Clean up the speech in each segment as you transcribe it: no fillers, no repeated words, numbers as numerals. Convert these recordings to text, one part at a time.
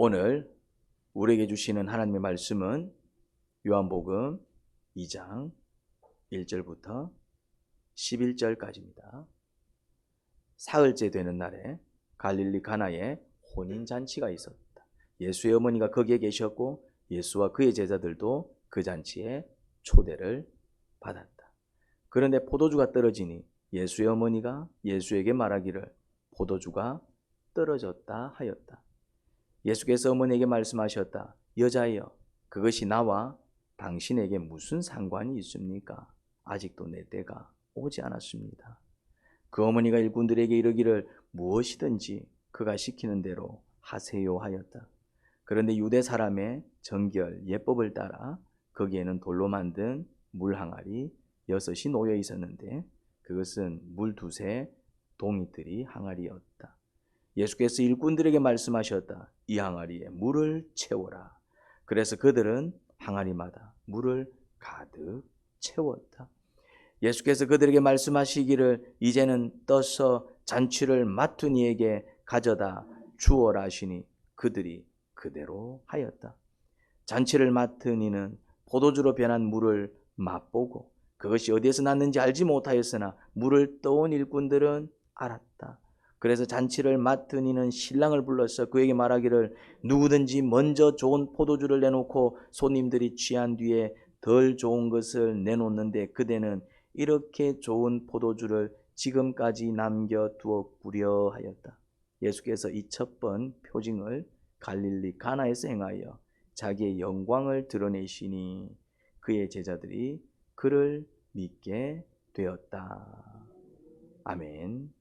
오늘 우리에게 주시는 하나님의 말씀은 요한복음 2장 1절부터 11절까지입니다. 사흘째 되는 날에 갈릴리 가나에 혼인잔치가 있었다. 예수의 어머니가 거기에 계셨고 예수와 그의 제자들도 그 잔치에 초대를 받았다. 그런데 포도주가 떨어지니 예수의 어머니가 예수에게 말하기를 포도주가 떨어졌다 하였다. 예수께서 어머니에게 말씀하셨다. 여자여, 그것이 나와 당신에게 무슨 상관이 있습니까? 아직도 내 때가 오지 않았습니다. 그 어머니가 일꾼들에게 이르기를 무엇이든지 그가 시키는 대로 하세요 하였다. 그런데 유대 사람의 정결 예법을 따라 거기에는 돌로 만든 물 항아리 6이 놓여 있었는데 그것은 물 2새 동이들이 항아리였다. 예수께서 일꾼들에게 말씀하셨다. 이 항아리에 물을 채워라. 그래서 그들은 항아리마다 물을 가득 채웠다. 예수께서 그들에게 말씀하시기를 이제는 떠서 잔치를 맡은 이에게 가져다 주어라 하시니 그들이 그대로 하였다. 잔치를 맡은 이는 포도주로 변한 물을 맛보고 그것이 어디에서 났는지 알지 못하였으나 물을 떠온 일꾼들은 알았다. 그래서 잔치를 맡은 이는 신랑을 불러서 그에게 말하기를 누구든지 먼저 좋은 포도주를 내놓고 손님들이 취한 뒤에 덜 좋은 것을 내놓는데 그대는 이렇게 좋은 포도주를 지금까지 남겨두었구려 하였다. 예수께서 이 첫 번 표징을 갈릴리 가나에서 행하여 자기의 영광을 드러내시니 그의 제자들이 그를 믿게 되었다. 아멘.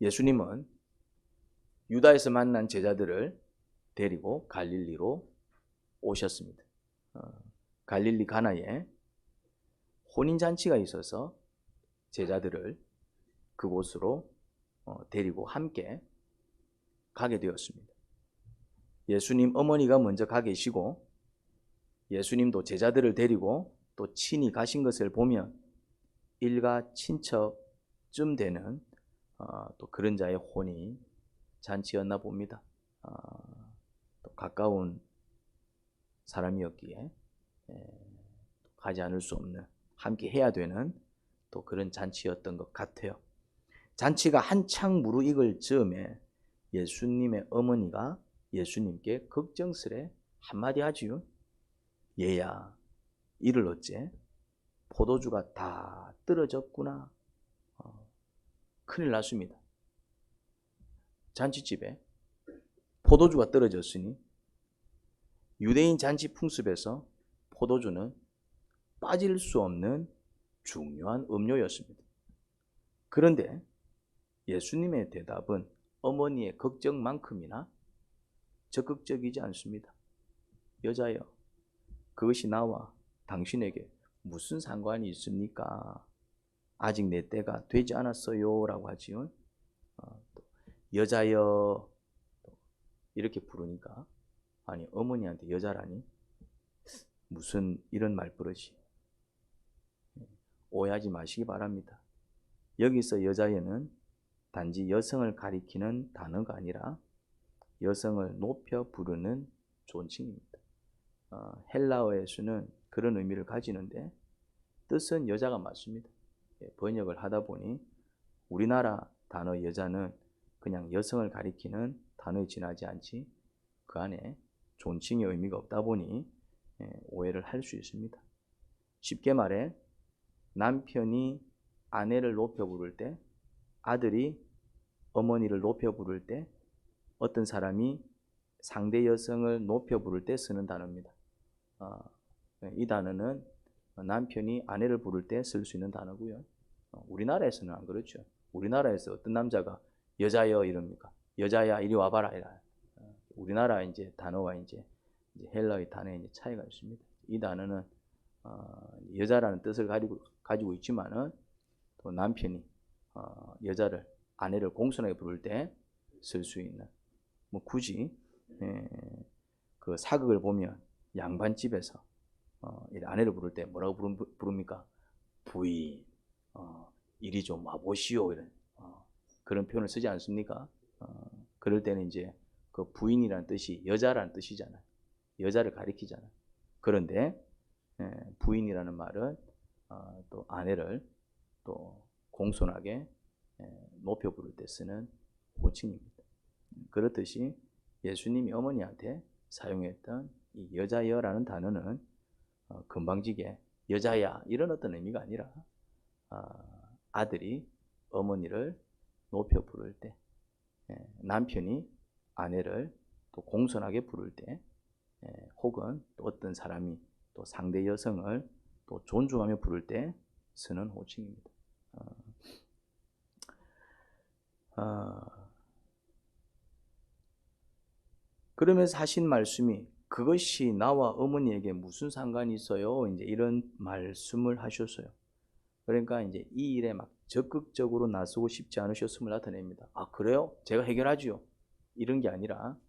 예수님은 유다에서 만난 제자들을 데리고 갈릴리로 오셨습니다. 갈릴리 가나에 혼인잔치가 있어서 제자들을 그곳으로 데리고 함께 가게 되었습니다. 예수님 어머니가 먼저 가 계시고 예수님도 제자들을 데리고 또 친히 가신 것을 보면 일가 친척쯤 되는 또 그런 자의 혼인 잔치였나 봅니다. 또 가까운 사람이었기에 가지 않을 수 없는 함께 해야 되는 또 그런 잔치였던 것 같아요. 잔치가 한창 무르익을 즈음에 예수님의 어머니가 예수님께 걱정스레 한마디 하지요. 얘야, 이를 어째? 포도주가 다 떨어졌구나. 큰일 났습니다. 잔치집에 포도주가 떨어졌으니 유대인 잔치 풍습에서 포도주는 빠질 수 없는 중요한 음료였습니다. 그런데 예수님의 대답은 어머니의 걱정만큼이나 적극적이지 않습니다. 여자여, 그것이 나와 당신에게 무슨 상관이 있습니까? 아직 내 때가 되지 않았어요 라고 하지요. 여자여 이렇게 부르니까 아니 어머니한테 여자라니 무슨 이런 말버릇이. 오해하지 마시기 바랍니다. 여기서 여자여는 단지 여성을 가리키는 단어가 아니라 여성을 높여 부르는 존칭입니다. 헬라어에서는 그런 의미를 가지는데 뜻은 여자가 맞습니다. 번역을 하다 보니 우리나라 단어 여자는 그냥 여성을 가리키는 단어에 지나지 않지 그 안에 존칭의 의미가 없다 보니 오해를 할 수 있습니다. 쉽게 말해 남편이 아내를 높여 부를 때, 아들이 어머니를 높여 부를 때, 어떤 사람이 상대 여성을 높여 부를 때 쓰는 단어입니다. 이 단어는 남편이 아내를 부를 때 쓸 수 있는 단어고요. 우리나라에서는 안 그렇죠. 우리나라에서 어떤 남자가 여자여 이럽니까? 여자야 이리 와봐라 이라. 우리나라 이제 단어와 이제 헬라의 단어에 이제 차이가 있습니다. 이 단어는 여자라는 뜻을 가지고 있지만은 또 남편이 여자를 아내를 공손하게 부를 때 쓸 수 있는 뭐 굳이 그 사극을 보면 양반집에서 아내를 부를 때 뭐라고 부릅니까? 부인, 이리 좀 와보시오, 이런 그런 표현을 쓰지 않습니까? 그럴 때는 이제 그 부인이라는 뜻이 여자라는 뜻이잖아요. 여자를 가리키잖아요. 그런데 부인이라는 말은 또 아내를 또 공손하게 높여 부를 때 쓰는 호칭입니다. 그렇듯이 예수님이 어머니한테 사용했던 이 여자여라는 단어는 금방지게 여자야 이런 어떤 의미가 아니라 아들이 어머니를 높여 부를 때, 남편이 아내를 또 공손하게 부를 때, 혹은 또 어떤 사람이 또 상대 여성을 또 존중하며 부를 때 쓰는 호칭입니다. 그러면서 하신 말씀이 그것이 나와 어머니에게 무슨 상관이 있어요? 이제 이런 말씀을 하셨어요. 그러니까 이제 이 일에 막 적극적으로 나서고 싶지 않으셨음을 나타냅니다. 아, 그래요? 제가 해결하지요. 이런 게 아니라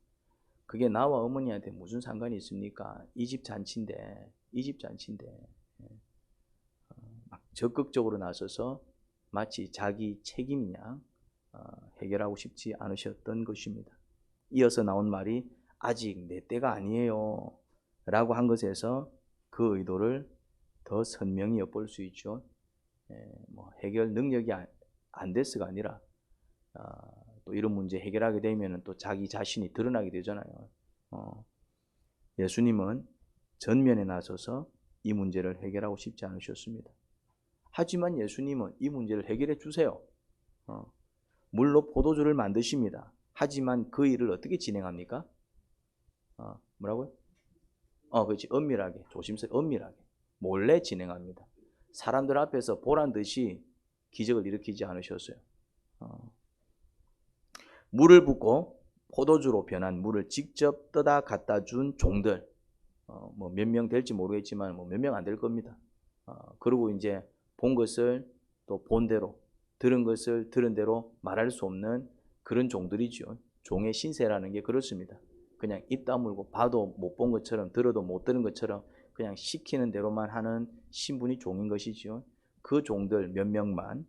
그게 나와 어머니한테 무슨 상관이 있습니까? 이 집 잔치인데 막 적극적으로 나서서 마치 자기 책임이냐 해결하고 싶지 않으셨던 것입니다. 이어서 나온 말이 아직 내 때가 아니에요 라고 한 것에서 그 의도를 더 선명히 엿볼 수 있죠. 해결 능력이 안 됐어가 아니라 또 이런 문제 해결하게 되면 또 자기 자신이 드러나게 되잖아요. 예수님은 전면에 나서서 이 문제를 해결하고 싶지 않으셨습니다. 하지만 예수님은 이 문제를 해결해 주세요. 물로 포도주를 만드십니다. 하지만 그 일을 어떻게 진행합니까? 뭐라고요? 그렇지. 은밀하게, 조심스럽게, 은밀하게, 몰래 진행합니다. 사람들 앞에서 보란 듯이 기적을 일으키지 않으셨어요. 물을 붓고 포도주로 변한 물을 직접 떠다 갖다 준 종들, 뭐 몇 명 될지 모르겠지만 뭐 몇 명 안 될 겁니다. 그리고 이제 본 것을 또 본 대로, 들은 것을 들은 대로 말할 수 없는 그런 종들이죠. 종의 신세라는 게 그렇습니다. 그냥 입 다물고 봐도 못 본 것처럼 들어도 못 들은 것처럼 그냥 시키는 대로만 하는 신분이 종인 것이죠. 그 종들 몇 명만,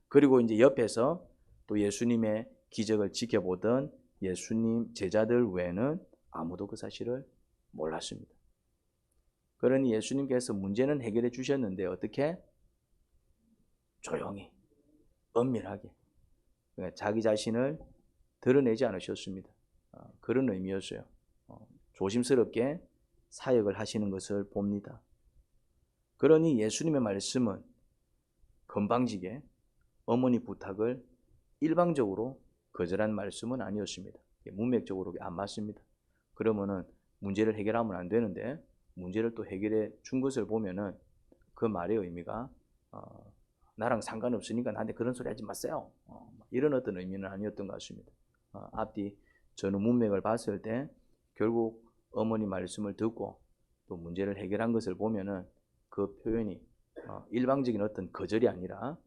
그리고 이제 옆에서 또 예수님의 기적을 지켜보던 예수님 제자들 외에는 아무도 그 사실을 몰랐습니다. 그러니 예수님께서 문제는 해결해 주셨는데 어떻게? 조용히, 은밀하게, 자기 자신을 드러내지 않으셨습니다. 그런 의미였어요. 조심스럽게 사역을 하시는 것을 봅니다. 그러니 예수님의 말씀은 건방지게 어머니 부탁을 일방적으로 거절한 말씀은 아니었습니다. 문맥적으로 안 맞습니다. 그러면은 문제를 해결하면 안 되는데 문제를 또 해결해 준 것을 보면은 그 말의 의미가 나랑 상관없으니까 나한테 그런 소리 하지 마세요. 이런 어떤 의미는 아니었던 것 같습니다. 앞뒤 저는 문맥을 봤을 때 결국 어머니 말씀을 듣고 또 문제를 해결한 것을 보면은 그 표현이 일방적인 어떤 거절이 아니라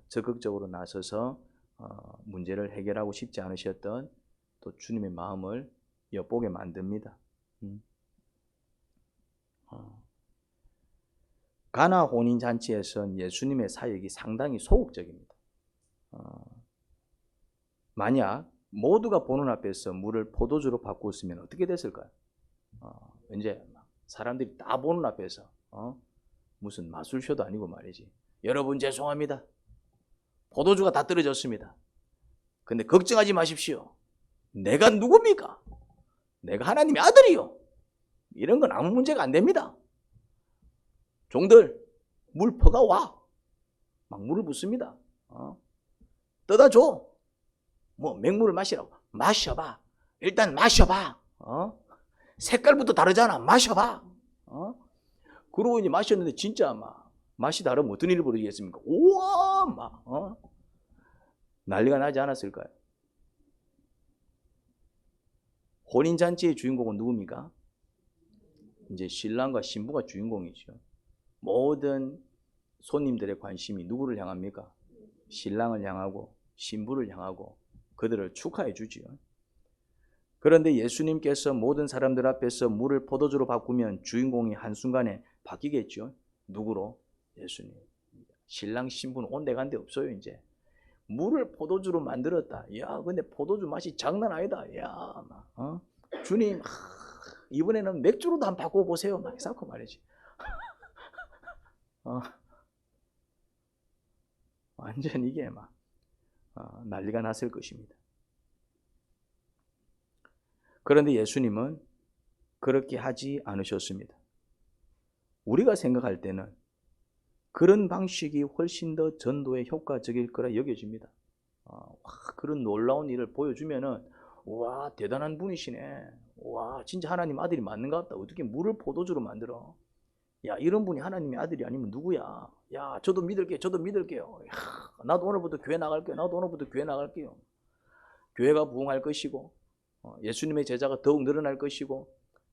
적극적으로 나서서 문제를 해결하고 싶지 않으셨던 또 주님의 마음을 엿보게 만듭니다. 가나 혼인잔치에선 예수님의 사역이 상당히 소극적입니다. 만약 모두가 보는 앞에서 물을 포도주로 바꾸었으면 어떻게 됐을까요? 이제 사람들이 다 보는 앞에서 무슨 마술쇼도 아니고 말이지. 여러분 죄송합니다. 포도주가 다 떨어졌습니다. 근데 걱정하지 마십시오. 내가 누굽니까? 내가 하나님의 아들이요. 이런 건 아무 문제가 안 됩니다. 종들 물 퍼가 와. 막 물을 붓습니다. 떠다 줘. 뭐 맹물을 마시라고. 마셔봐. 일단 마셔봐. 색깔부터 다르잖아. 마셔봐. 그러고 이제 마셨는데 진짜 막 맛이 다르면 어떤 일이 벌어지겠습니까? 우와 막 난리가 나지 않았을까요? 혼인잔치의 주인공은 누굽니까? 이제 신랑과 신부가 주인공이죠. 모든 손님들의 관심이 누구를 향합니까? 신랑을 향하고 신부를 향하고 그들을 축하해 주지요. 그런데 예수님께서 모든 사람들 앞에서 물을 포도주로 바꾸면 주인공이 한순간에 바뀌겠죠. 누구로? 예수님. 신랑 신부는 온데간데 없어요. 이제 물을 포도주로 만들었다. 야, 근데 포도주 맛이 장난 아니다. 야, 막, 주님, 이번에는 맥주로도 한번 바꿔보세요. 막 이렇게 말이지. 완전 이게 막 난리가 났을 것입니다. 그런데 예수님은 그렇게 하지 않으셨습니다. 우리가 생각할 때는 그런 방식이 훨씬 더 전도에 효과적일 거라 여겨집니다. 그런 놀라운 일을 보여주면은 와, 대단한 분이시네. 와, 진짜 하나님 아들이 맞는 것 같다. 어떻게 물을 포도주로 만들어? 야, 이런 분이 하나님의 아들이 아니면 누구야? 야, 저도 믿을게요. 저도 믿을게요. 야, 나도 오늘부터 교회 나갈게요. 나도 오늘부터 교회 나갈게요. 교회가 부흥할 것이고 예수님의 제자가 더욱 늘어날 것이고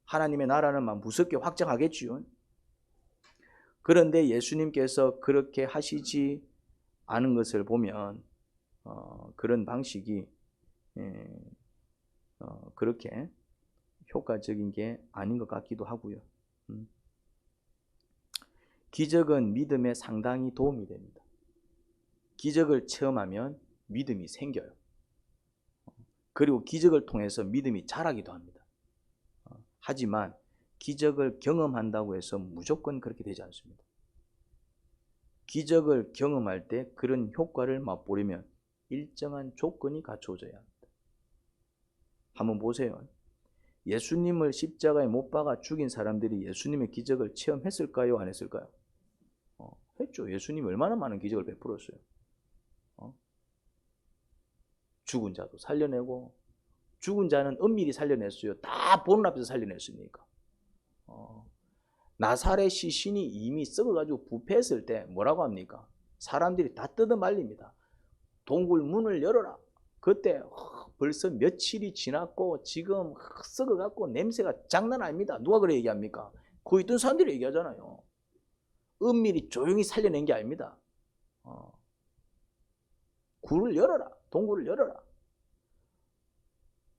하나님의 나라는 막 무섭게 확장하겠지요. 그런데 예수님께서 그렇게 하시지 않은 것을 보면 그런 방식이 그렇게 효과적인 게 아닌 것 같기도 하고요. 기적은 믿음에 상당히 도움이 됩니다. 기적을 체험하면 믿음이 생겨요. 그리고 기적을 통해서 믿음이 자라기도 합니다. 하지만 기적을 경험한다고 해서 무조건 그렇게 되지 않습니다. 기적을 경험할 때 그런 효과를 맛보려면 일정한 조건이 갖춰져야 합니다. 한번 보세요. 예수님을 십자가에 못 박아 죽인 사람들이 예수님의 기적을 체험했을까요? 안 했을까요? 했죠. 예수님이 얼마나 많은 기적을 베풀었어요. 죽은 자도 살려내고, 죽은 자는 엄밀히 살려냈어요. 다 보는 앞에서 살려냈으니까. 나사렛 시신이 이미 썩어가지고 부패했을 때 뭐라고 합니까? 사람들이 다 뜯어 말립니다. 동굴 문을 열어라. 그때 벌써 며칠이 지났고 지금 썩어갖고 냄새가 장난 아닙니다. 누가 그래 얘기합니까? 거기 있던 사람들이 얘기하잖아요. 은밀히 조용히 살려낸 게 아닙니다. 굴을 열어라. 동굴을 열어라.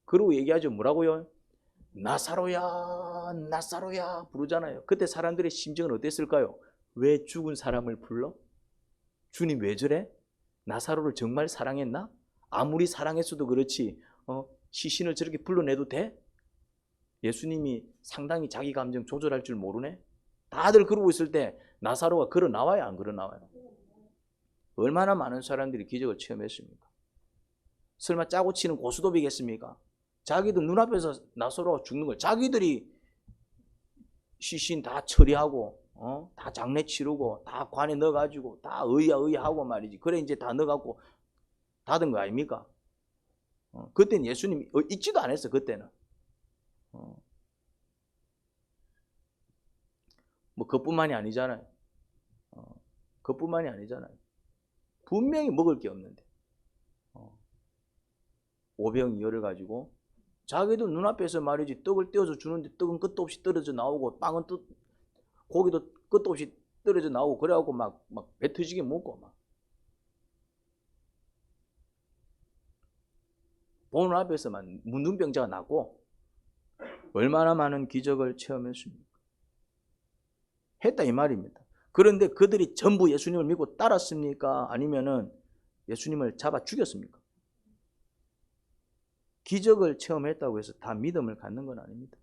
그러고 얘기하죠. 뭐라고요? 나사로야, 나사로야 부르잖아요. 그때 사람들의 심정은 어땠을까요? 왜 죽은 사람을 불러? 주님 왜 저래? 나사로를 정말 사랑했나? 아무리 사랑했어도 그렇지 시신을 저렇게 불러내도 돼? 예수님이 상당히 자기 감정 조절할 줄 모르네? 다들 그러고 있을 때 나사로가 걸어 나와요? 안 걸어 나와요? 얼마나 많은 사람들이 기적을 체험했습니까? 설마 짜고 치는 고스톱이겠습니까? 자기들 눈앞에서 나사로가 죽는 걸 자기들이 시신 다 처리하고 다 장례 치르고 다 관에 넣어가지고 다 의아하고 말이지. 그래 이제 다 넣어갖고 닫은 거 아닙니까? 그때는 예수님이 있지도 않았어. 그때는 뭐 그뿐만이 아니잖아요. 그뿐만이 아니잖아요. 분명히 먹을 게 없는데 오병이어를 가지고 자기도 눈앞에서 말이지 떡을 떼어서 주는데 떡은 끝도 없이 떨어져 나오고 빵은 고기도 끝도 없이 떨어져 나오고 그래갖고 막 배 터지게 먹고 막 보는 앞에서만 문둥병자가 났고 얼마나 많은 기적을 체험했습니까? 했다 이 말입니다. 그런데 그들이 전부 예수님을 믿고 따랐습니까? 아니면은 예수님을 잡아 죽였습니까? 기적을 체험했다고 해서 다 믿음을 갖는 건 아닙니다.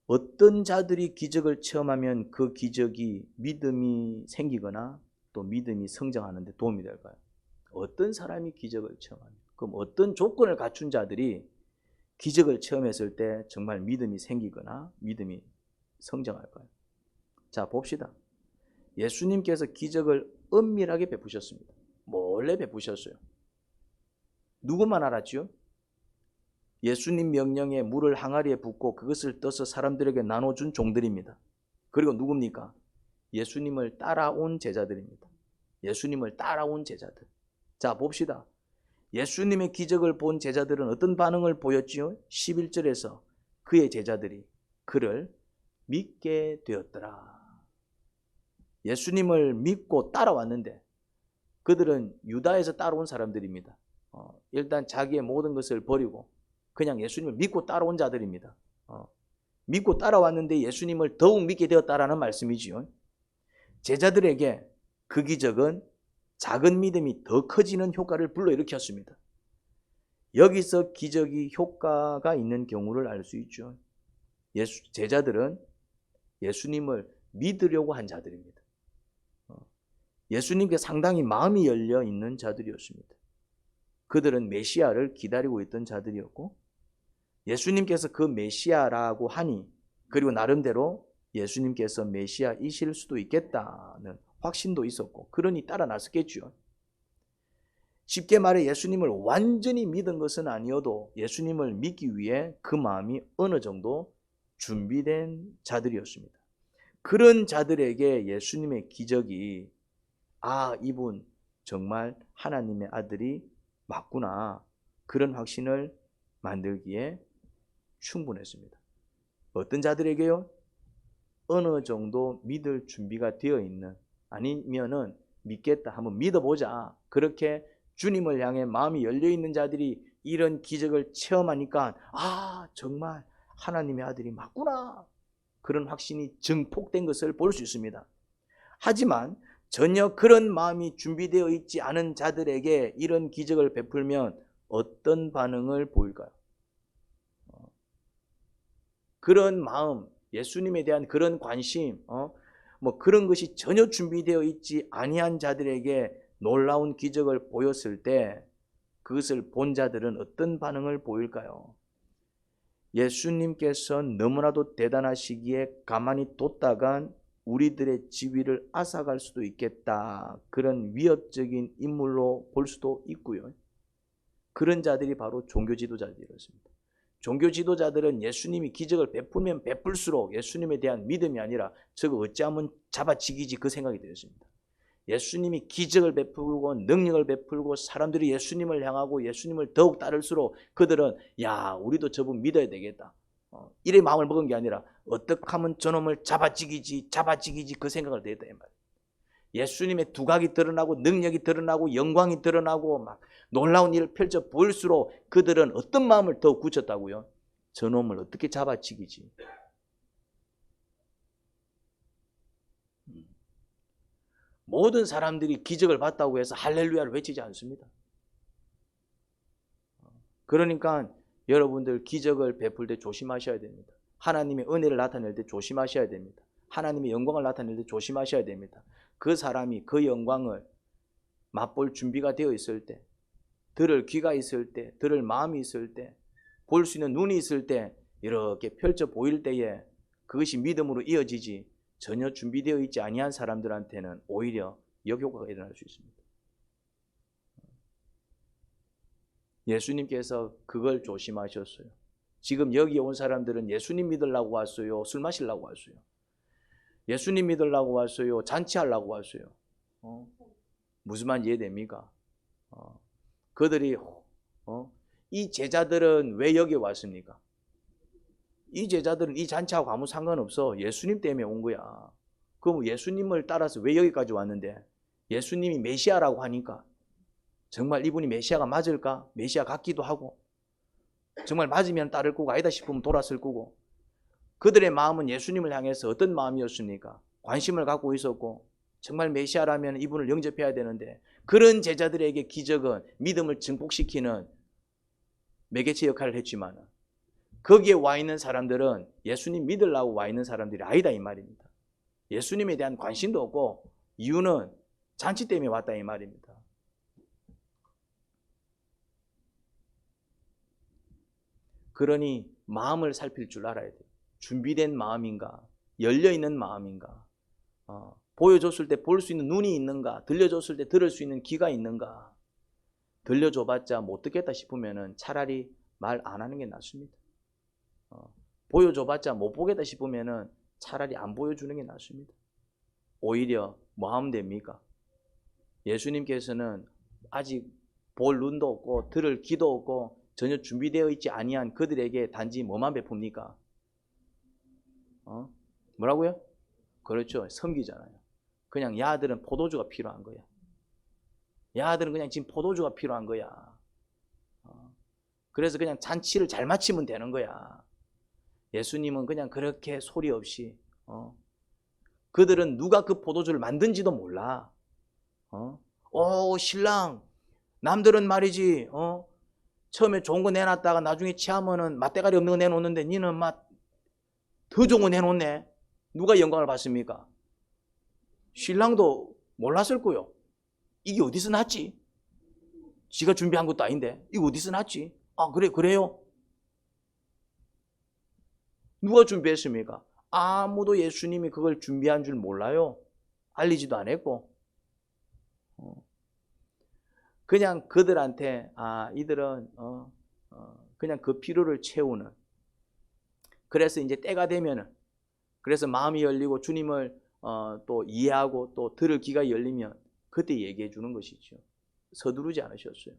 어떤 자들이 기적을 체험하면 그 기적이 믿음이 생기거나 또 믿음이 성장하는 데 도움이 될까요? 어떤 사람이 기적을 체험합니까? 그럼 어떤 조건을 갖춘 자들이 기적을 체험했을 때 정말 믿음이 생기거나 믿음이 성장할까요? 자, 봅시다. 예수님께서 기적을 은밀하게 베푸셨습니다. 몰래 베푸셨어요. 누구만 알았죠? 예수님 명령에 물을 항아리에 붓고 그것을 떠서 사람들에게 나눠준 종들입니다. 그리고 누굽니까? 예수님을 따라온 제자들입니다. 예수님을 따라온 제자들. 자, 봅시다. 예수님의 기적을 본 제자들은 어떤 반응을 보였지요? 11절에서 그의 제자들이 그를 믿게 되었더라. 예수님을 믿고 따라왔는데 그들은 유다에서 따라온 사람들입니다. 일단 자기의 모든 것을 버리고 그냥 예수님을 믿고 따라온 자들입니다. 믿고 따라왔는데 예수님을 더욱 믿게 되었다라는 말씀이지요. 제자들에게 그 기적은 작은 믿음이 더 커지는 효과를 불러일으켰습니다. 여기서 기적이 효과가 있는 경우를 알 수 있죠. 제자들은 예수님을 믿으려고 한 자들입니다. 예수님께 상당히 마음이 열려 있는 자들이었습니다. 그들은 메시아를 기다리고 있던 자들이었고 예수님께서 그 메시아라고 하니 그리고 나름대로 예수님께서 메시아이실 수도 있겠다는 확신도 있었고 그러니 따라 나섰겠죠. 쉽게 말해 예수님을 완전히 믿은 것은 아니어도 예수님을 믿기 위해 그 마음이 어느 정도 준비된 자들이었습니다. 그런 자들에게 예수님의 기적이 이분 정말 하나님의 아들이 맞구나 그런 확신을 만들기에 충분했습니다. 어떤 자들에게요? 어느 정도 믿을 준비가 되어 있는 아니면은 믿겠다 한번 믿어보자 그렇게 주님을 향해 마음이 열려있는 자들이 이런 기적을 체험하니까 정말 하나님의 아들이 맞구나 그런 확신이 증폭된 것을 볼 수 있습니다. 하지만 전혀 그런 마음이 준비되어 있지 않은 자들에게 이런 기적을 베풀면 어떤 반응을 보일까요? 그런 마음, 예수님에 대한 그런 관심, 그런 것이 전혀 준비되어 있지 아니한 자들에게 놀라운 기적을 보였을 때 그것을 본 자들은 어떤 반응을 보일까요? 예수님께서 너무나도 대단하시기에 가만히 뒀다간 우리들의 지위를 앗아갈 수도 있겠다. 그런 위협적인 인물로 볼 수도 있고요. 그런 자들이 바로 종교 지도자들이었습니다. 종교 지도자들은 예수님이 기적을 베풀면 베풀수록 예수님에 대한 믿음이 아니라 저거 어찌하면 잡아치기지 그 생각이 되었습니다. 예수님이 기적을 베풀고 능력을 베풀고 사람들이 예수님을 향하고 예수님을 더욱 따를수록 그들은 우리도 저분 믿어야 되겠다. 이래 마음을 먹은 게 아니라 어떻게 하면 저놈을 잡아치기지 그 생각을 내었다 이 말이에요. 예수님의 두각이 드러나고 능력이 드러나고 영광이 드러나고 막 놀라운 일을 펼쳐 보일수록 그들은 어떤 마음을 더 굳혔다고요? 저놈을 어떻게 잡아치기지. 모든 사람들이 기적을 봤다고 해서 할렐루야를 외치지 않습니다. 그러니까 여러분들 기적을 베풀 때 조심하셔야 됩니다. 하나님의 은혜를 나타낼 때 조심하셔야 됩니다. 하나님의 영광을 나타낼 때 조심하셔야 됩니다. 그 사람이 그 영광을 맛볼 준비가 되어 있을 때, 들을 귀가 있을 때, 들을 마음이 있을 때, 볼 수 있는 눈이 있을 때 이렇게 펼쳐 보일 때에 그것이 믿음으로 이어지지 전혀 준비되어 있지 아니한 사람들한테는 오히려 역효과가 일어날 수 있습니다. 예수님께서 그걸 조심하셨어요. 지금 여기 온 사람들은 예수님 믿으려고 왔어요? 술 마시려고 왔어요? 예수님 믿으려고 왔어요? 잔치하려고 왔어요? 무슨 말인지 이해됩니까? 그들이 이 제자들은 왜 여기 왔습니까? 이 제자들은 이 잔치하고 아무 상관없어. 예수님 때문에 온 거야. 그럼 예수님을 따라서 왜 여기까지 왔는데 예수님이 메시아라고 하니까 정말 이분이 메시아가 맞을까? 메시아 같기도 하고 정말 맞으면 따를 거고 아니다 싶으면 돌았을 거고 그들의 마음은 예수님을 향해서 어떤 마음이었습니까? 관심을 갖고 있었고 정말 메시아라면 이분을 영접해야 되는데 그런 제자들에게 기적은 믿음을 증폭시키는 매개체 역할을 했지만 거기에 와 있는 사람들은 예수님 믿으려고 와 있는 사람들이 아니다 이 말입니다. 예수님에 대한 관심도 없고 이유는 잔치 때문에 왔다 이 말입니다. 그러니 마음을 살필 줄 알아야 돼요. 준비된 마음인가? 열려있는 마음인가? 보여줬을 때 볼 수 있는 눈이 있는가? 들려줬을 때 들을 수 있는 귀가 있는가? 들려줘봤자 못 듣겠다 싶으면 차라리 말 안 하는 게 낫습니다. 보여줘봤자 못 보겠다 싶으면 차라리 안 보여주는 게 낫습니다. 오히려 뭐 하면 됩니까? 예수님께서는 아직 볼 눈도 없고 들을 귀도 없고 전혀 준비되어 있지 아니한 그들에게 단지 뭐만 베풉니까? 뭐라고요? 그렇죠. 섬기잖아요. 그냥 야들은 포도주가 필요한 거야. 야들은 그냥 지금 포도주가 필요한 거야. 그래서 그냥 잔치를 잘 마치면 되는 거야. 예수님은 그냥 그렇게 소리 없이 그들은 누가 그 포도주를 만든지도 몰라. 신랑, 남들은 말이지 처음에 좋은 거 내놨다가 나중에 취하면은 맛대가리 없는 거 내놓는데 니는 막 더 좋은 거 내놓네. 누가 영광을 받습니까? 신랑도 몰랐을 거요. 이게 어디서 났지? 지가 준비한 것도 아닌데 이거 어디서 났지? 그래요? 누가 준비했습니까? 아무도 예수님이 그걸 준비한 줄 몰라요. 알리지도 안 했고. 그냥 그들한테 이들은 그냥 그 필요를 채우는. 그래서 이제 때가 되면은, 그래서 마음이 열리고 주님을 또 이해하고 또 들을 귀가 열리면 그때 얘기해 주는 것이죠. 서두르지 않으셨어요.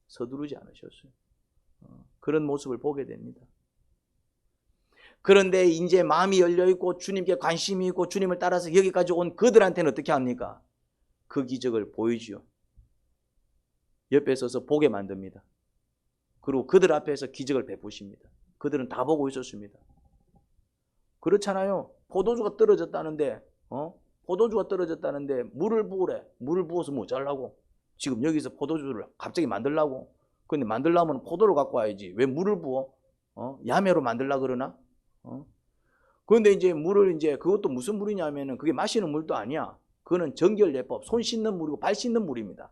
서두르지 않으셨어요. 그런 모습을 보게 됩니다. 그런데 이제 마음이 열려 있고 주님께 관심이 있고 주님을 따라서 여기까지 온 그들한테는 어떻게 합니까? 그 기적을 보이죠. 옆에 서서 보게 만듭니다. 그리고 그들 앞에서 기적을 베푸십니다. 그들은 다 보고 있었습니다. 그렇잖아요. 포도주가 떨어졌다는데 물을 부으래. 물을 부어서 뭐 어쩌려고? 지금 여기서 포도주를 갑자기 만들려고? 근데 만들려면 포도를 갖고 와야지. 왜 물을 부어? 야매로 만들려고 그러나? 그런데 이제 물을 그것도 무슨 물이냐면은 그게 마시는 물도 아니야. 그거는 정결예법, 손 씻는 물이고 발 씻는 물입니다.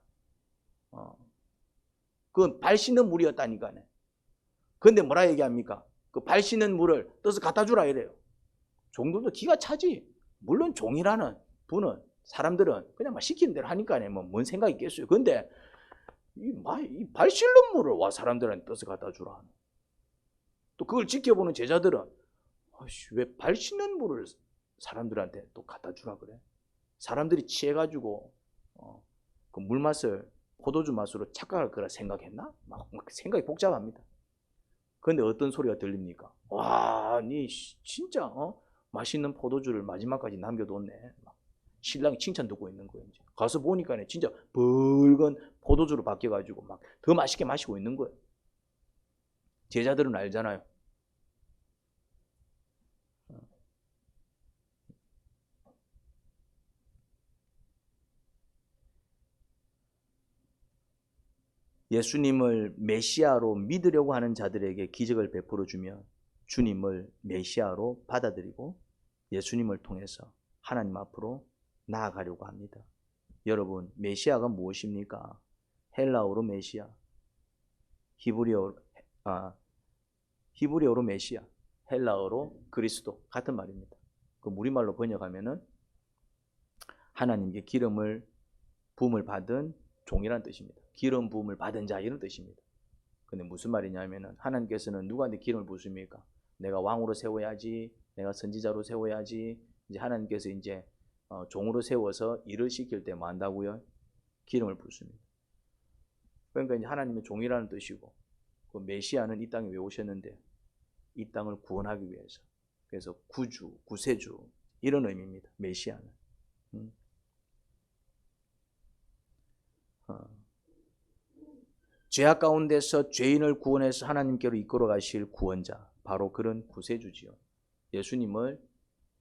그건 발 씻는 물이었다니까요. 그런데 뭐라 얘기합니까? 그 발 씻는 물을 떠서 갖다 주라 이래요. 종들도 기가 차지. 물론 종이라는 분은 사람들은 그냥 막 시키는 대로 하니까요. 뭔 생각이 있겠어요. 그런데 이 발 씻는 물을 와 사람들한테 떠서 갖다 주라. 또 그걸 지켜보는 제자들은 왜 발 씻는 물을 사람들한테 또 갖다 주라 그래? 사람들이 취해가지고 그 물 맛을 포도주 맛으로 착각할 거라 생각했나? 막 생각이 복잡합니다. 그런데 어떤 소리가 들립니까? 와, 니 진짜 맛있는 포도주를 마지막까지 남겨뒀네. 막 신랑이 칭찬 듣고 있는 거예요. 이제. 가서 보니까 진짜 붉은 포도주로 바뀌어가지고 막 더 맛있게 마시고 있는 거예요. 제자들은 알잖아요. 예수님을 메시아로 믿으려고 하는 자들에게 기적을 베풀어 주며 주님을 메시아로 받아들이고 예수님을 통해서 하나님 앞으로 나아가려고 합니다. 여러분, 메시아가 무엇입니까? 헬라어로 메시아, 히브리어로 메시아, 헬라어로 그리스도 같은 말입니다. 그 우리말로 번역하면은 하나님께 기름을 부음을 받은 종이라는 뜻입니다. 기름 부음을 받은 자 이런 뜻입니다. 근데 무슨 말이냐면은 하나님께서는 누구한테 기름을 부으십니까? 내가 왕으로 세워야지, 내가 선지자로 세워야지. 이제 하나님께서 이제 종으로 세워서 일을 시킬 때 뭐 한다고요? 기름을 붓습니다. 그러니까 이제 하나님의 종이라는 뜻이고, 그 메시아는 이 땅에 왜 오셨는데? 이 땅을 구원하기 위해서. 그래서 구주, 구세주 이런 의미입니다. 메시아는. 죄악 가운데서 죄인을 구원해서 하나님께로 이끌어 가실 구원자, 바로 그런 구세주지요. 예수님을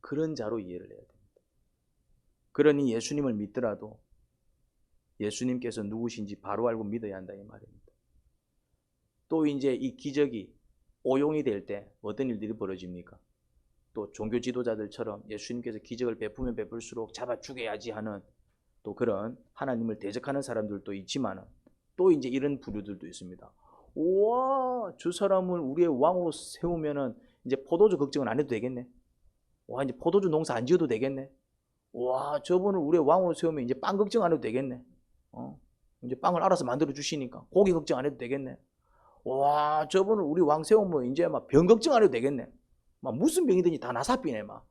그런 자로 이해를 해야 됩니다. 그러니 예수님을 믿더라도 예수님께서 누구신지 바로 알고 믿어야 한다 이 말입니다. 또 이제 이 기적이 오용이 될 때 어떤 일들이 벌어집니까? 또 종교 지도자들처럼 예수님께서 기적을 베푸면 베풀수록 잡아 죽여야지 하는 또 그런 하나님을 대적하는 사람들도 있지만 또 이제 이런 부류들도 있습니다. 와, 저 사람을 우리의 왕으로 세우면은 이제 포도주 걱정은 안 해도 되겠네. 와, 이제 포도주 농사 안 지어도 되겠네. 와, 저분을 우리의 왕으로 세우면 이제 빵 걱정 안 해도 되겠네. 이제 빵을 알아서 만들어 주시니까 고기 걱정 안 해도 되겠네. 와, 저분을 우리 왕 세우면 이제 막 병 걱정 안 해도 되겠네. 막 무슨 병이든지 다 나사삐네 막.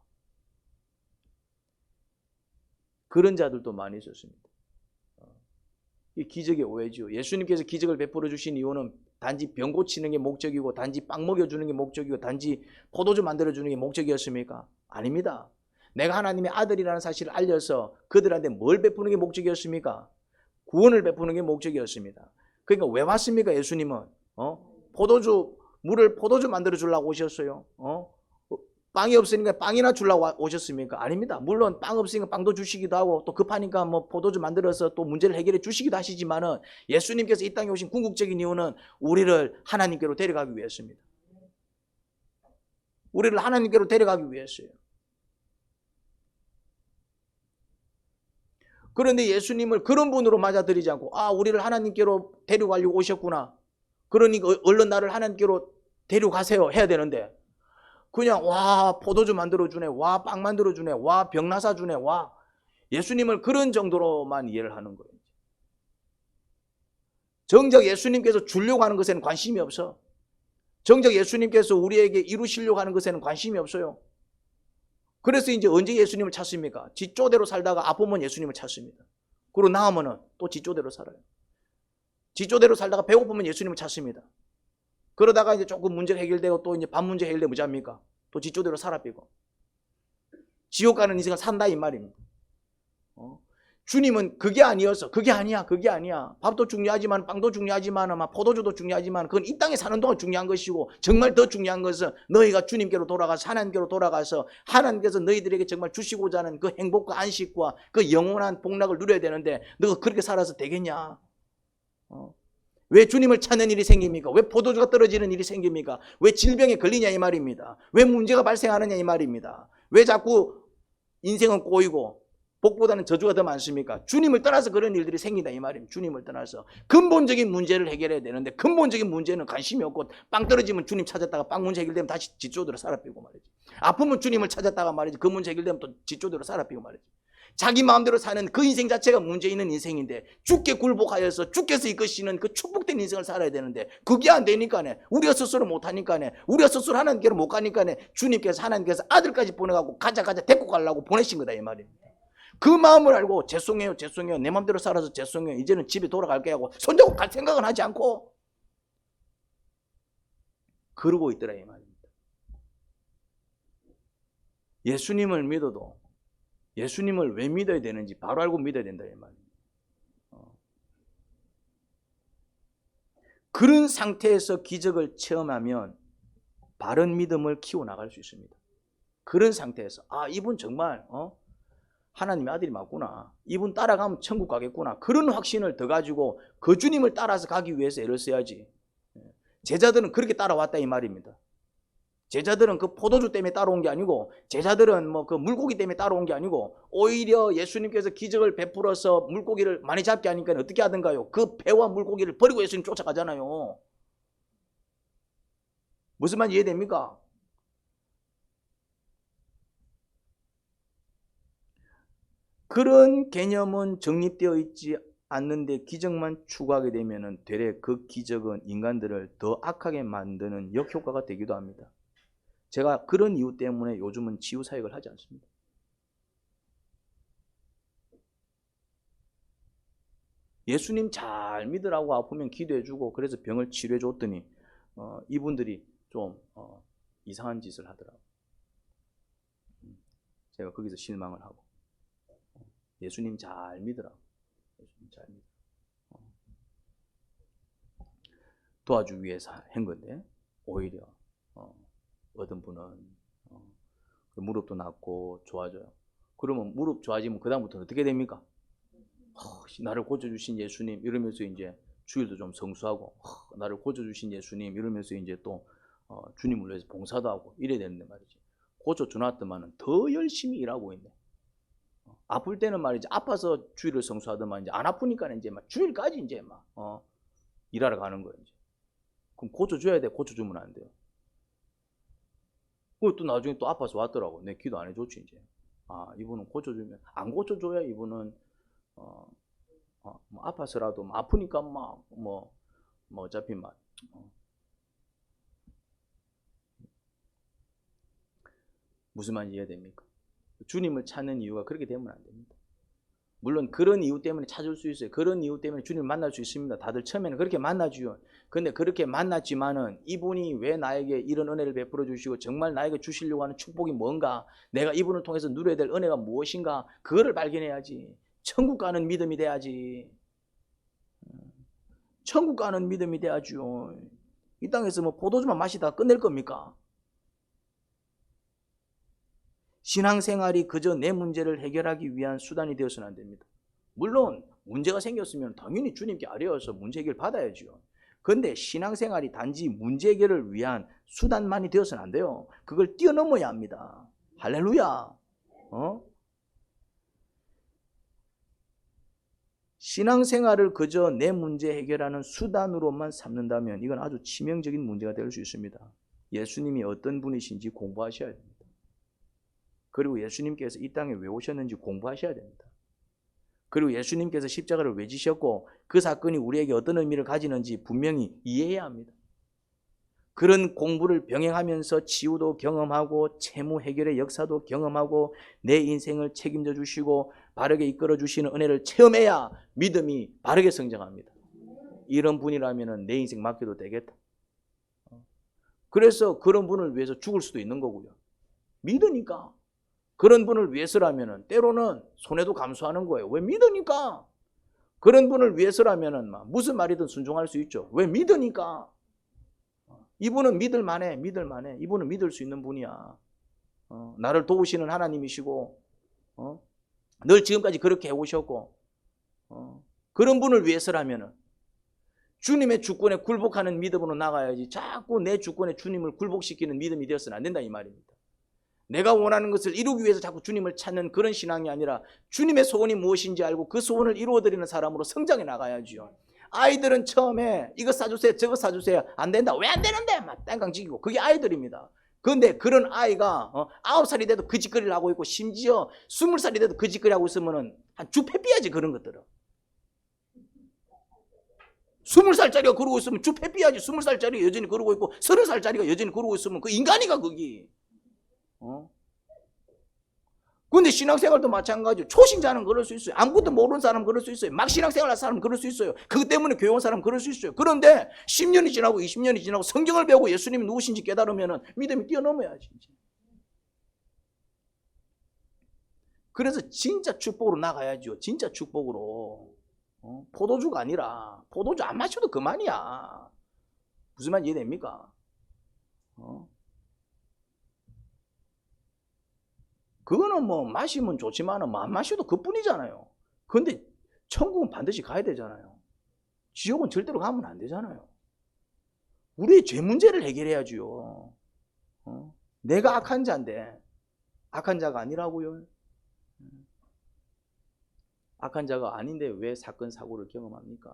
그런 자들도 많이 있었습니다. 이 기적의 오해죠. 예수님께서 기적을 베풀어 주신 이유는 단지 병 고치는 게 목적이고 단지 빵 먹여주는 게 목적이고 단지 포도주 만들어주는 게 목적이었습니까? 아닙니다. 내가 하나님의 아들이라는 사실을 알려서 그들한테 뭘 베푸는 게 목적이었습니까? 구원을 베푸는 게 목적이었습니다. 그러니까 왜 왔습니까? 예수님은 물을 포도주 만들어 주려고 오셨어요? 빵이 없으니까 빵이나 주려고 오셨습니까? 아닙니다. 물론 빵 없으니까 빵도 주시기도 하고 또 급하니까 뭐 포도주 만들어서 또 문제를 해결해 주시기도 하시지만은 예수님께서 이 땅에 오신 궁극적인 이유는 우리를 하나님께로 데려가기 위해서입니다. 우리를 하나님께로 데려가기 위해서요. 그런데 예수님을 그런 분으로 맞아들이지 않고 우리를 하나님께로 데려가려고 오셨구나. 그러니까 얼른 나를 하나님께로 데려가세요 해야 되는데 그냥 포도주 만들어주네, 빵 만들어주네, 병 나사주네, 예수님을 그런 정도로만 이해를 하는 거예요. 정작 예수님께서 주려고 하는 것에는 관심이 없어. 정작 예수님께서 우리에게 이루시려고 하는 것에는 관심이 없어요. 그래서 이제 언제 예수님을 찾습니까? 지쪼대로 살다가 아프면 예수님을 찾습니다. 그리고 나으면 또 지쪼대로 살아요. 지쪼대로 살다가 배고프면 예수님을 찾습니다. 그러다가 이제 조금 문제가 해결되고 또 이제 밥 문제 해결되면 뭐지 합니까? 또 지쪼대로 살아삐고. 지옥 가는 인생을 산다 이 말입니다. 주님은 그게 아니어서 그게 아니야. 밥도 중요하지만 빵도 중요하지만 포도주도 중요하지만 그건 이 땅에 사는 동안 중요한 것이고 정말 더 중요한 것은 너희가 주님께로 돌아가서 하나님께로 돌아가서 하나님께서 너희들에게 정말 주시고자 하는 그 행복과 안식과 그 영원한 복락을 누려야 되는데 너가 그렇게 살아서 되겠냐? 왜 주님을 찾는 일이 생깁니까? 왜 포도주가 떨어지는 일이 생깁니까? 왜 질병에 걸리냐 이 말입니다. 왜 문제가 발생하느냐 이 말입니다. 왜 자꾸 인생은 꼬이고 복보다는 저주가 더 많습니까? 주님을 떠나서 그런 일들이 생긴다 이 말입니다. 주님을 떠나서 근본적인 문제를 해결해야 되는데 근본적인 문제는 관심이 없고 빵 떨어지면 주님 찾았다가 빵 문제 해결되면 다시 지쪼대로 살아삐고 말이지. 아프면 주님을 찾았다가 말이지 그 문제 해결되면 또 지쪼대로 살아삐고 말이지. 자기 마음대로 사는 그 인생 자체가 문제 있는 인생인데 주께 굴복하여서 주께서 이끄시는 그 축복된 인생을 살아야 되는데 그게 안 되니까네. 우리가 스스로 못하니까네. 우리가 스스로 하나님께로 못 가니까네. 주님께서 하나님께서 아들까지 보내가고 가자 데리고 가려고 보내신 거다 이 말입니다. 그 마음을 알고 죄송해요 내 마음대로 살아서 죄송해요 이제는 집에 돌아갈게 하고 손잡고 갈 생각은 하지 않고 그러고 있더라 이 말입니다. 예수님을 믿어도 예수님을 왜 믿어야 되는지 바로 알고 믿어야 된다 이 말입니다. 그런 상태에서 기적을 체험하면 바른 믿음을 키워나갈 수 있습니다. 그런 상태에서 이분 정말 하나님의 아들이 맞구나. 이분 따라가면 천국 가겠구나. 그런 확신을 더 가지고 그 주님을 따라서 가기 위해서 애를 써야지. 제자들은 그렇게 따라왔다 이 말입니다. 제자들은 그 포도주 때문에 따라온 게 아니고 제자들은 뭐 그 물고기 때문에 따라온 게 아니고 오히려 예수님께서 기적을 베풀어서 물고기를 많이 잡게 하니까 어떻게 하던가요? 그 배와 물고기를 버리고 예수님 쫓아가잖아요. 무슨 말인지 이해됩니까? 그런 개념은 정립되어 있지 않는데 기적만 추구하게 되면 되레 그 기적은 인간들을 더 악하게 만드는 역효과가 되기도 합니다. 제가 그런 이유 때문에 요즘은 치유사역을 하지 않습니다. 예수님 잘 믿으라고 아프면 기도해주고 그래서 병을 치료해줬더니 이분들이 좀 이상한 짓을 하더라고요. 제가 거기서 실망을 하고 예수님 잘 믿으라고. 예수님 잘 믿으라고. 도와주기 위해서 한 건데 오히려 어떤 분은 무릎도 낫고 좋아져요. 그러면 무릎 좋아지면 그 다음부터는 어떻게 됩니까? 나를 고쳐주신 예수님 이러면서 이제 주일도 좀 성수하고 나를 고쳐주신 예수님 이러면서 이제 또 주님을 위해서 봉사도 하고 이래야 되는데 말이지. 고쳐주놨더만은 더 열심히 일하고 있네. 아플 때는 말이지 아파서 주일을 성수하더만 이제 안 아프니까 이제 막 주일까지 이제 막 일하러 가는 거예요. 이제. 그럼 고쳐줘야 돼. 고쳐주면 안 돼요. 또 나중에 또 아파서 왔더라고. 내 기도 안 해줬지 이제. 이분은 고쳐주면 안 고쳐줘야 이분은 뭐 아파서라도 뭐 아프니까 막 뭐 어차피 막 무슨 말인지 이해됩니까? 주님을 찾는 이유가 그렇게 되면 안 됩니다. 물론 그런 이유 때문에 찾을 수 있어요. 그런 이유 때문에 주님을 만날 수 있습니다. 다들 처음에는 그렇게 만나주요. 근데 그렇게 만났지만은 이분이 왜 나에게 이런 은혜를 베풀어 주시고 정말 나에게 주시려고 하는 축복이 뭔가, 내가 이분을 통해서 누려야 될 은혜가 무엇인가, 그거를 발견해야지. 천국 가는 믿음이 돼야지. 천국 가는 믿음이 돼야죠. 이 땅에서 뭐 포도주만 마시다 끝낼 겁니까? 신앙생활이 그저 내 문제를 해결하기 위한 수단이 되어서는 안 됩니다. 물론 문제가 생겼으면 당연히 주님께 아뢰어서 문제 해결 받아야죠. 그런데 신앙생활이 단지 문제 해결을 위한 수단만이 되어서는 안 돼요. 그걸 뛰어넘어야 합니다. 할렐루야. 신앙생활을 그저 내 문제 해결하는 수단으로만 삼는다면 이건 아주 치명적인 문제가 될 수 있습니다. 예수님이 어떤 분이신지 공부하셔야 됩니다. 그리고 예수님께서 이 땅에 왜 오셨는지 공부하셔야 됩니다. 그리고 예수님께서 십자가를 왜 지셨고 그 사건이 우리에게 어떤 의미를 가지는지 분명히 이해해야 합니다. 그런 공부를 병행하면서 치유도 경험하고 채무 해결의 역사도 경험하고 내 인생을 책임져 주시고 바르게 이끌어 주시는 은혜를 체험해야 믿음이 바르게 성장합니다. 이런 분이라면 내 인생 맡겨도 되겠다. 그래서 그런 분을 위해서 죽을 수도 있는 거고요. 믿으니까. 그런 분을 위해서라면 때로는 손해도 감수하는 거예요. 왜? 믿으니까. 그런 분을 위해서라면 무슨 말이든 순종할 수 있죠. 왜? 믿으니까. 이분은 믿을만해. 이분은 믿을 수 있는 분이야. 나를 도우시는 하나님이시고 늘 지금까지 그렇게 해오셨고 그런 분을 위해서라면 주님의 주권에 굴복하는 믿음으로 나가야지 자꾸 내 주권에 주님을 굴복시키는 믿음이 되어서는 안 된다 이 말입니다. 내가 원하는 것을 이루기 위해서 자꾸 주님을 찾는 그런 신앙이 아니라 주님의 소원이 무엇인지 알고 그 소원을 이루어드리는 사람으로 성장해 나가야지요. 아이들은 처음에 이거 사주세요 저거 사주세요 안 된다 왜 안 되는데 막 땡깡지기고 그게 아이들입니다. 그런데 그런 아이가 9살이 돼도 그 짓거리를 하고 있고 심지어 20살이 돼도 그 짓거리 하고 있으면 한 주패비야지 그런 것들은. 20살짜리가 그러고 있으면 주패비야지. 20살짜리가 여전히 그러고 있고 30살짜리가 여전히 그러고 있으면 그 인간이가 거기. 근데 신앙생활도 마찬가지죠. 초신자는 그럴 수 있어요. 아무것도 모르는 사람은 그럴 수 있어요. 막 신앙생활 할 사람은 그럴 수 있어요. 그것 때문에 교회 온 사람은 그럴 수 있어요. 그런데 10년이 지나고 20년이 지나고 성경을 배우고 예수님이 누구신지 깨달으면 믿음이 뛰어넘어야지. 그래서 진짜 축복으로 나가야죠. 진짜 축복으로. 포도주가 아니라 포도주 안 마셔도 그만이야. 무슨 말인지 이해됩니까? 그거는 뭐 마시면 좋지만 안 마셔도 그뿐이잖아요. 그런데 천국은 반드시 가야 되잖아요. 지옥은 절대로 가면 안 되잖아요. 우리의 죄 문제를 해결해야지요. 내가 악한 자인데 악한 자가 아니라고요. 악한 자가 아닌데 왜 사건 사고를 경험합니까?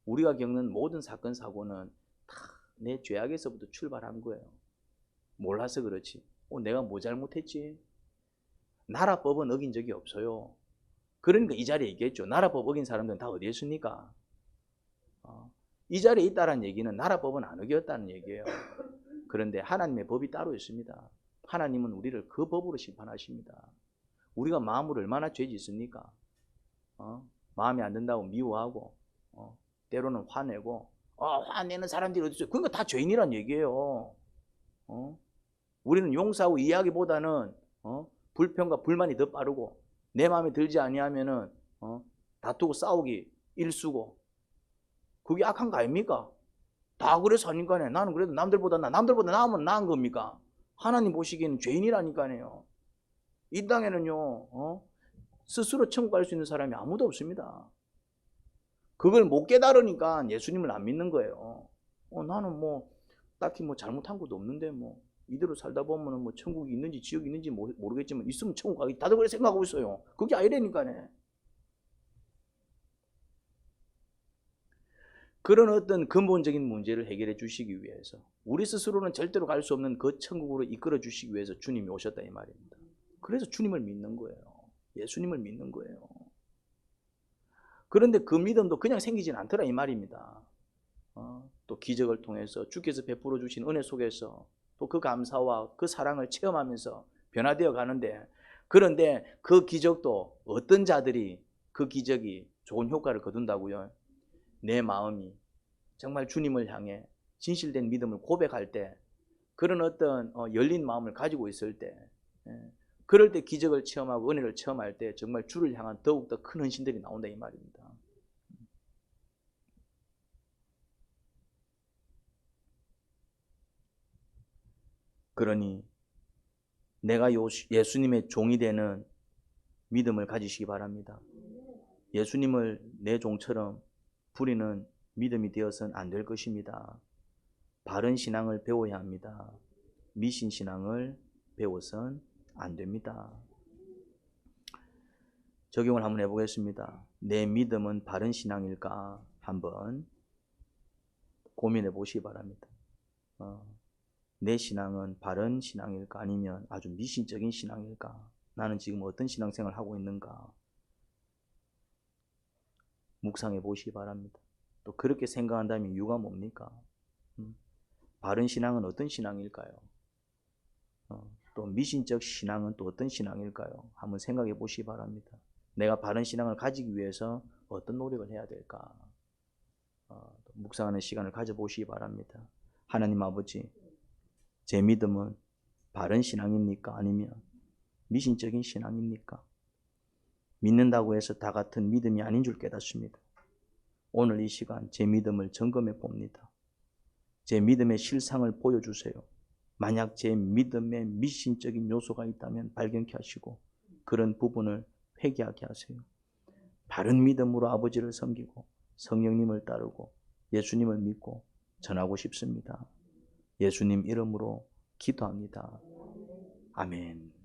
우리가 겪는 모든 사건 사고는 다 내 죄악에서부터 출발한 거예요. 몰라서 그렇지. 내가 뭐 잘못했지? 나라법은 어긴 적이 없어요. 그러니까 이 자리에 있겠죠. 나라법 어긴 사람들은 다 어디에 있습니까? 이 자리에 있다는 얘기는 나라법은 안 어겼다는 얘기예요. 그런데 하나님의 법이 따로 있습니다. 하나님은 우리를 그 법으로 심판하십니다. 우리가 마음으로 얼마나 죄 짓습니까? 마음에 안 든다고 미워하고 때로는 화내고 화내는 사람들이 어디 있어요? 그러니까 다 죄인이란 얘기예요. 우리는 용서하고 이해하기보다는 불평과 불만이 더 빠르고 내 마음에 들지 아니하면은 다투고 싸우기 일수고 그게 악한 거 아닙니까? 다 그래서 하니까네. 나는 그래도 남들보다 나으면 나은 겁니까? 하나님 보시기에는 죄인이라니까요. 이 땅에는요 스스로 천국 갈 수 있는 사람이 아무도 없습니다. 그걸 못 깨달으니까 예수님을 안 믿는 거예요. 나는 뭐 딱히 뭐 잘못한 것도 없는데 뭐 이대로 살다 보면 뭐 천국이 있는지 지옥이 있는지 모르겠지만 있으면 천국 가기 다들 그렇게 생각하고 있어요. 그게 아니라니까네. 그런 어떤 근본적인 문제를 해결해 주시기 위해서 우리 스스로는 절대로 갈 수 없는 그 천국으로 이끌어 주시기 위해서 주님이 오셨다 이 말입니다. 그래서 주님을 믿는 거예요. 예수님을 믿는 거예요. 그런데 그 믿음도 그냥 생기진 않더라 이 말입니다. 또 기적을 통해서 주께서 베풀어 주신 은혜 속에서 또 그 감사와 그 사랑을 체험하면서 변화되어 가는데 그런데 그 기적도 어떤 자들이 그 기적이 좋은 효과를 거둔다고요? 내 마음이 정말 주님을 향해 진실된 믿음을 고백할 때 그런 어떤 열린 마음을 가지고 있을 때 그럴 때 기적을 체험하고 은혜를 체험할 때 정말 주를 향한 더욱더 큰 헌신들이 나온다 이 말입니다. 그러니 내가 예수님의 종이 되는 믿음을 가지시기 바랍니다. 예수님을 내 종처럼 부리는 믿음이 되어서는 안 될 것입니다. 바른 신앙을 배워야 합니다. 미신 신앙을 배워선 안 됩니다. 적용을 한번 해보겠습니다. 내 믿음은 바른 신앙일까? 한번 고민해 보시기 바랍니다. 내 신앙은 바른 신앙일까? 아니면 아주 미신적인 신앙일까? 나는 지금 어떤 신앙생활을 하고 있는가? 묵상해 보시기 바랍니다. 또 그렇게 생각한다면 이유가 뭡니까? 바른 신앙은 어떤 신앙일까요? 또 미신적 신앙은 또 어떤 신앙일까요? 한번 생각해 보시기 바랍니다. 내가 바른 신앙을 가지기 위해서 어떤 노력을 해야 될까? 묵상하는 시간을 가져보시기 바랍니다. 하나님 아버지, 제 믿음은 바른 신앙입니까? 아니면 미신적인 신앙입니까? 믿는다고 해서 다 같은 믿음이 아닌 줄 깨닫습니다. 오늘 이 시간 제 믿음을 점검해 봅니다. 제 믿음의 실상을 보여주세요. 만약 제 믿음에 미신적인 요소가 있다면 발견케 하시고 그런 부분을 회개하게 하세요. 바른 믿음으로 아버지를 섬기고 성령님을 따르고 예수님을 믿고 전하고 싶습니다. 예수님 이름으로 기도합니다. 아멘.